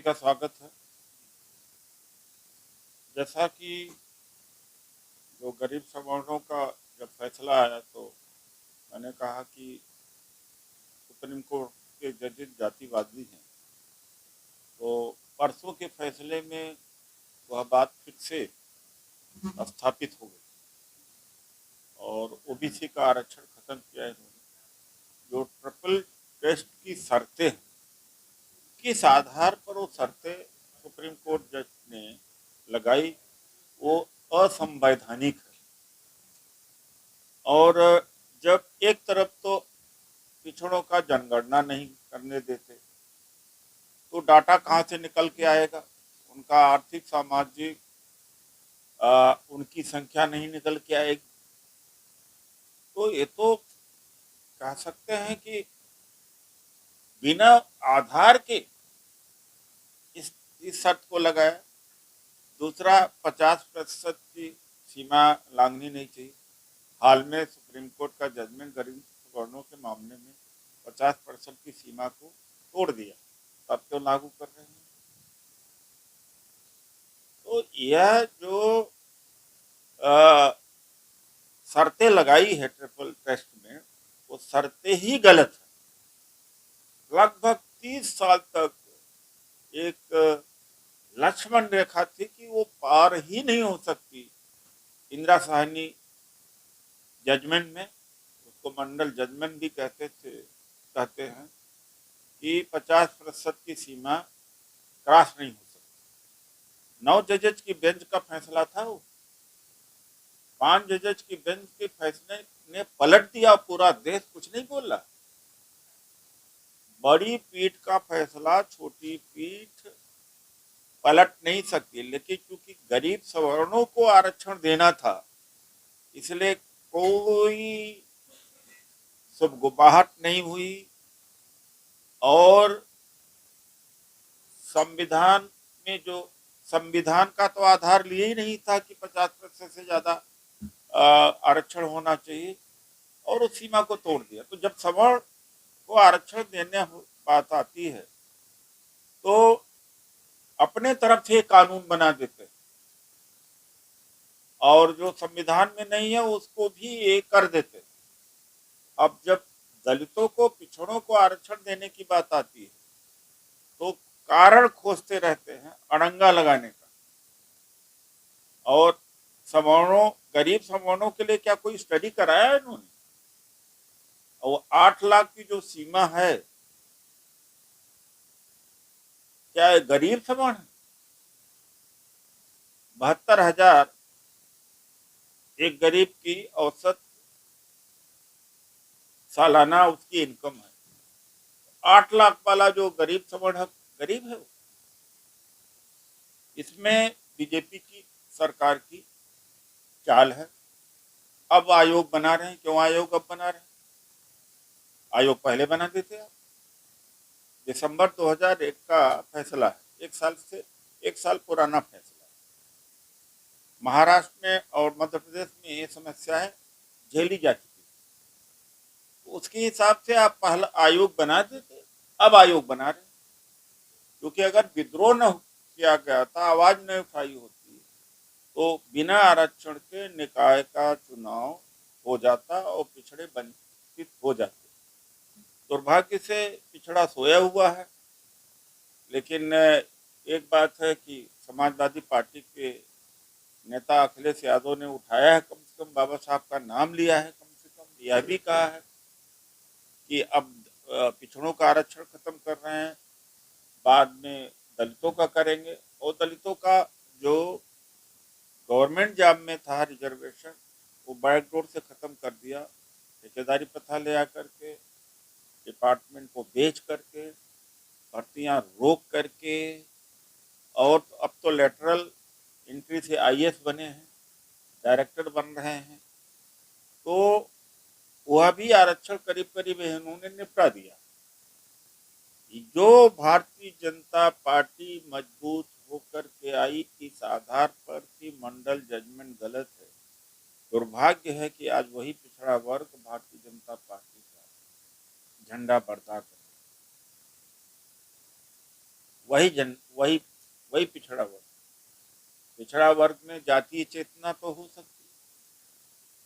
का स्वागत है। जैसा कि जो गरीब सवर्णों का जब फैसला आया तो मैंने कहा कि सुप्रीम कोर्ट के जजेस जातिवादी हैं, तो परसों के फैसले में वह बात फिर से स्थापित हो गई और ओबीसी का आरक्षण खत्म किया है इन्होंने। जो ट्रिपल टेस्ट की शर्तें हैं, किस आधार पर वो शर्तें सुप्रीम कोर्ट जज ने लगाई, वो असंवैधानिक है। और जब एक तरफ तो पिछड़ों का जनगणना नहीं करने देते, तो डाटा कहाँ से निकल के आएगा, उनका आर्थिक सामाजिक उनकी संख्या नहीं निकल के आएगी। तो ये तो कह सकते हैं कि बिना आधार के इस शर्त को लगाया। दूसरा, 50% की सीमा लांघनी नहीं चाहिए। हाल में सुप्रीम कोर्ट का जजमेंट गरीब वर्णों के मामले में 50% की सीमा को तोड़ दिया, तब तो लागू कर रहे हैं। तो यह जो शर्तें लगाई है ट्रिपल टेस्ट में, वो शर्तें ही गलत है। लगभग 30 साल तक एक लक्ष्मण रेखा थी कि वो पार ही नहीं हो सकती। इंदिरा साहनी जजमेंट में, उसको मंडल जजमेंट भी कहते हैं कि 50% की सीमा क्रॉस नहीं हो सकती। 9 जजेज की बेंच का फैसला था वो। 5 जजेज की बेंच के फैसले ने पलट दिया, पूरा देश कुछ नहीं बोला। बड़ी पीठ का फैसला छोटी पीठ पलट नहीं सकती, लेकिन क्योंकि गरीब सवर्णों को आरक्षण देना था, इसलिए कोई सुगबुगाहट नहीं हुई और संविधान में जो संविधान का तो आधार लिए ही नहीं था कि 50% से ज्यादा आरक्षण होना चाहिए, और उस सीमा को तोड़ दिया। तो जब सवर्ण को आरक्षण देने बात आती है तो अपने तरफ से कानून बना देते और जो संविधान में नहीं है उसको भी ये कर देते। अब जब दलितों को, पिछड़ों को आरक्षण देने की बात आती है तो कारण खोजते रहते हैं अड़ंगा लगाने का। और सवर्णों, गरीब सवर्णों के लिए क्या कोई स्टडी कराया है इन्होंने? और 8 लाख की जो सीमा है, क्या है गरीब सवर्ण है? 72,000 एक गरीब की औसत सालाना उसकी इनकम है। 8 लाख वाला जो गरीब सवर्ण है, गरीब है वो। इसमें बीजेपी की सरकार की चाल है। अब आयोग बना रहे हैं। क्यों आयोग अब बना रहे हैं? आयोग पहले बना देते आप। दिसंबर 2001 का फैसला है, एक साल पुराना फैसला है। महाराष्ट्र में और मध्य प्रदेश में ये समस्याएं झेली जा चुकी है, तो उसके हिसाब से आप पहला आयोग बना देते। अब आयोग बना रहे, क्योंकि अगर विद्रोह न किया गया था, आवाज न उठाई होती, तो बिना आरक्षण के निकाय का चुनाव हो जाता और पिछड़े वंचित हो जाते। दुर्भाग्य से पिछड़ा सोया हुआ है। लेकिन एक बात है कि समाजवादी पार्टी के नेता अखिलेश यादव ने उठाया है, कम से कम बाबा साहब का नाम लिया है, कम से कम यह भी कहा है कि अब पिछड़ों का आरक्षण खत्म कर रहे हैं, बाद में दलितों का करेंगे। और दलितों का जो गवर्नमेंट जॉब में था रिजर्वेशन, वो बैकडोर से खत्म कर दिया, ठेकेदारी प्रथा ले आकर के, डिपार्टमेंट को बेच करके, भर्तियां रोक करके, और अब तो लेटरल एंट्री से आईएएस बने हैं, डायरेक्टर बन रहे हैं। तो वह भी आरक्षण करीब करीब इन्होंने निपटा दिया। जो भारतीय जनता पार्टी मजबूत होकर के आई इस आधार पर कि मंडल जजमेंट गलत है, दुर्भाग्य है कि आज वही पिछड़ा वर्ग भारतीय जनता पार्टी का झंडा बरदा कर वही वही पिछड़ा वर्ग में जातीय चेतना तो हो सकती है,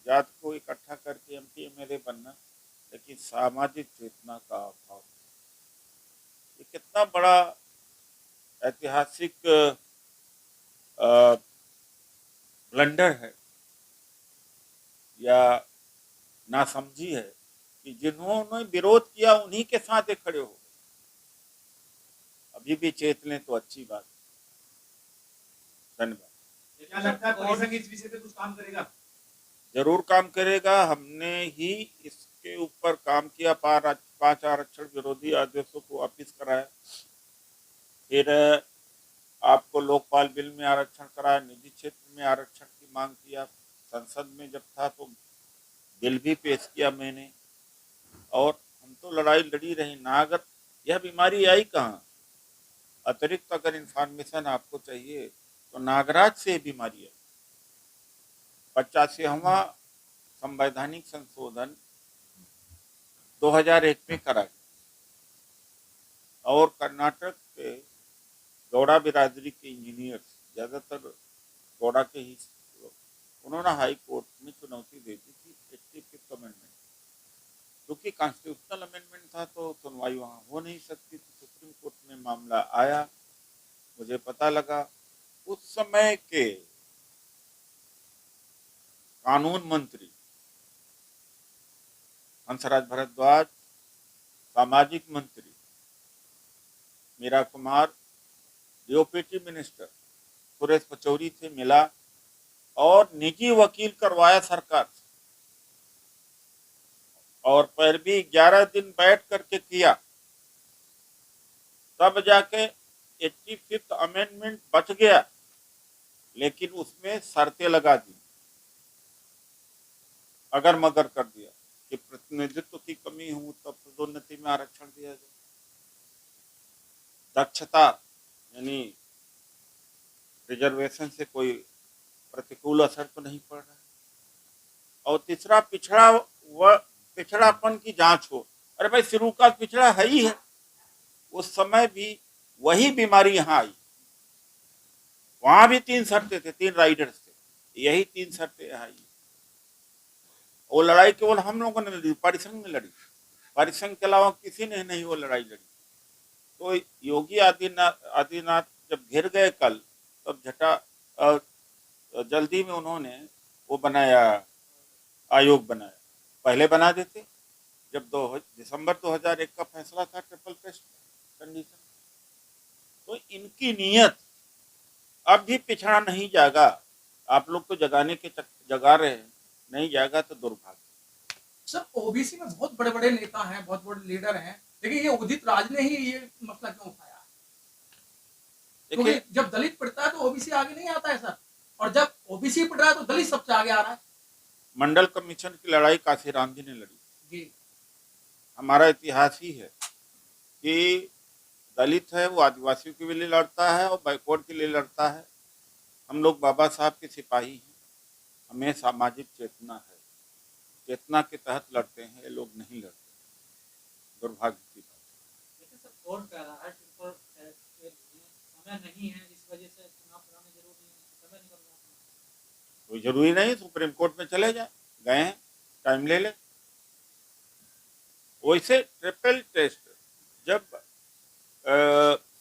जात को इकट्ठा करके एमपी एमएलए बनना, लेकिन सामाजिक चेतना का अभाव। ये कितना बड़ा ऐतिहासिक ब्लंडर है या नासमझी है कि जिन्होंने विरोध किया उन्हीं के साथ ये खड़े हो गए। अभी भी चेत लें तो अच्छी बात। धन्यवाद। क्या लगता है परिसंघ इस विषय पे कुछ काम करेगा? जरूर काम करेगा। हमने ही इसके ऊपर काम किया, 5 आरक्षण विरोधी आदेशों को वापिस कराया, फिर आपको लोकपाल बिल में आरक्षण कराया, निजी क्षेत्र में आरक्षण की मांग किया, संसद में जब था तो बिल भी पेश किया मैंने, और हम तो लड़ाई लड़ी रही ना। अगर यह बीमारी आई कहाँ, अतिरिक्त अगर इंफॉर्मेशन आपको चाहिए तो नागराज से बीमारी है। 85वां संवैधानिक संशोधन 2001 में करा गया और कर्नाटक के गौड़ा बिरादरी के इंजीनियर्स, ज़्यादातर गौड़ा के ही लोग, उन्होंने हाई कोर्ट में चुनौती दे दी थी 85th अमेंडमेंट, क्योंकि कॉन्स्टिट्यूशनल अमेंडमेंट था तो सुनवाई वहाँ हो नहीं सकती थी। सुप्रीम कोर्ट में मामला आया, मुझे पता लगा उस समय के कानून मंत्री हंसराज भारद्वाज, सामाजिक मंत्री मीरा कुमार, डीओपीटी मिनिस्टर सुरेश पचौरी से मिला और निजी वकील करवाया सरकार से, और पर भी 11 दिन बैठ करके किया, तब जाके 85th अमेंडमेंट बच गया। लेकिन उसमें शर्तें लगा दी, अगर मगर कर दिया कि प्रतिनिधित्व की कमी हो तब पदोन्नति में आरक्षण दिया जाए, दक्षता यानी रिजर्वेशन से कोई प्रतिकूल असर तो नहीं पड़ रहा है, और तीसरा पिछड़ापन की जांच हो। अरे भाई, शुरू का पिछड़ा है ही है, उस समय भी वही बीमारी यहाँ आई, वहां भी 3 शर्तें थे, 3 राइडर्स थे, यही 3 शर्तें यहाँ आई। वो लड़ाई केवल हम लोगों ने लड़ी, परिसंघ ने लड़ी, परिसंघ के अलावा किसी ने नहीं वो लड़ाई लड़ी। तो योगी आदित्यनाथ जब घिर गए कल, तब जल्दी में उन्होंने वो बनाया, आयोग बनाया। पहले बना देते जब दिसंबर 2001 का फैसला था ट्रिपल टेस्ट कंडीशन। तो इनकी नीयत अब भी पिछड़ा नहीं जागा। आप लोग तो जगाने के जगा रहे हैं, नहीं जागा तो दुर्भाग्य। सर, ओबीसी में बहुत बड़े बड़े नेता हैं, बहुत बड़े लीडर हैं, लेकिन ये उदित राज ने ही ये मसला क्यों उठाया? क्योंकि जब दलित पढ़ता है तो ओबीसी आगे नहीं आता है सर, और जब ओबीसी पढ़ रहा है तो दलित सबसे आगे आ रहा है। मंडल कमीशन की लड़ाई काशीराम जी ने लड़ी जी। हमारा इतिहास ही है कि दलित है वो आदिवासियों के लिए लड़ता है और बैकवर्ड के लिए लड़ता है। हम लोग बाबा साहब के सिपाही हैं, हमें सामाजिक चेतना है, चेतना के तहत लड़ते हैं, ये लोग नहीं लड़ते। दुर्भाग्य की बात। लेकिन सर कोर्ट कह रहा है समय नहीं है, इस वजह से चुनाव कराने जरूरी है, समय निकलना है। कोई जरूरी नहीं, सुप्रीम कोर्ट में चले जाए, गए हैं, टाइम ले ले। वैसे ट्रिपल टेस्ट जब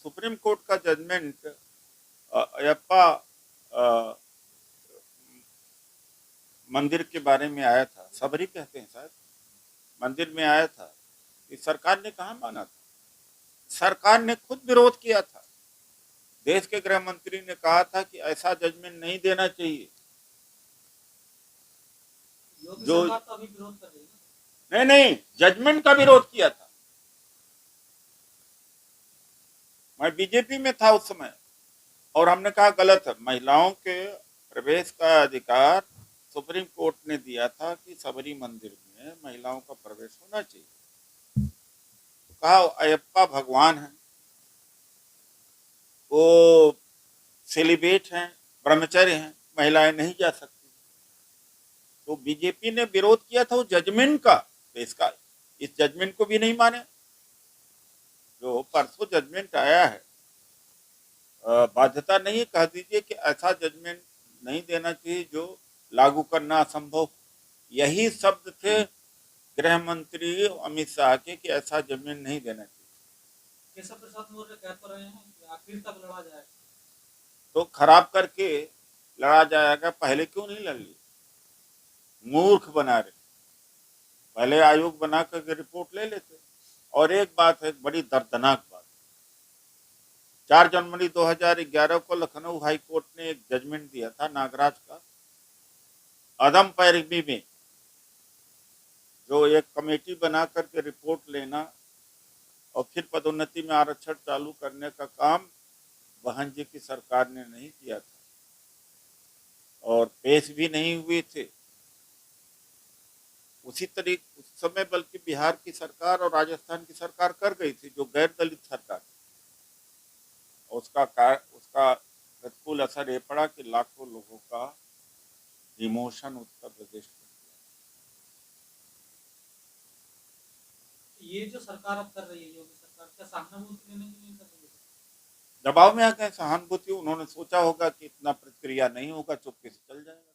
सुप्रीम कोर्ट का जजमेंट अयप्पा मंदिर के बारे में आया था, सबरी कहते हैं शायद, मंदिर में आया था, कि सरकार ने कहाँ माना था। सरकार ने खुद विरोध किया था। देश के गृह मंत्री ने कहा था कि ऐसा जजमेंट नहीं देना चाहिए। जो तो अभी विरोध कर रही है। नहीं, जजमेंट का विरोध किया था। मैं बीजेपी में था उस समय, और हमने कहा गलत है, महिलाओं के प्रवेश का अधिकार सुप्रीम कोर्ट ने दिया था कि सबरी मंदिर में महिलाओं का प्रवेश होना चाहिए। तो कहा अयप्पा भगवान है, वो सेलिब्रेट हैं, ब्रह्मचर्य हैं, महिलाएं नहीं जा सकती। तो बीजेपी ने विरोध किया था वो जजमेंट का, तो इसका इस जजमेंट को भी नहीं माने। जो परसों जजमेंट आया है बाध्यता नहीं है, कह दीजिए कि ऐसा जजमेंट नहीं देना चाहिए जो लागू करना असंभव। यही शब्द थे गृह मंत्री अमित शाह के कि ऐसा जजमेंट नहीं देना चाहिए। केशव प्रसाद मौर्य कह तो रहे हैं कि आखिर तक लड़ा जाएगा। तो खराब करके लड़ा जाएगा, पहले क्यों नहीं लड़ ली? मूर्ख बना रहे, पहले आयोग बना करके रिपोर्ट ले लेते। और एक बात है, बड़ी दर्दनाक बात, 4 जनवरी 2011 को लखनऊ हाई कोर्ट ने एक जजमेंट दिया था नागराज का, अदम पैरवी में, जो एक कमेटी बना करके रिपोर्ट लेना और फिर पदोन्नति में आरक्षण चालू करने का काम बहन जी की सरकार ने नहीं किया था और पेश भी नहीं हुए थे। उसी तरीके उस समय बल्कि बिहार की सरकार और राजस्थान की सरकार कर गई थी, जो गैर दलित सरकार। उसका प्रतिकूल असर ये पड़ा कि लाखों लोगों का डिमोशन उत्तर प्रदेश में। ये जो सरकार अब कर रही है, योगी सरकार, क्या सहानुभूति लेने के लिए कर रही है? दबाव में आ गए, सहानुभूति, उन्होंने सोचा होगा कि इतना प्रतिक्रिया नहीं होगा, चुपके से चल जाएगा।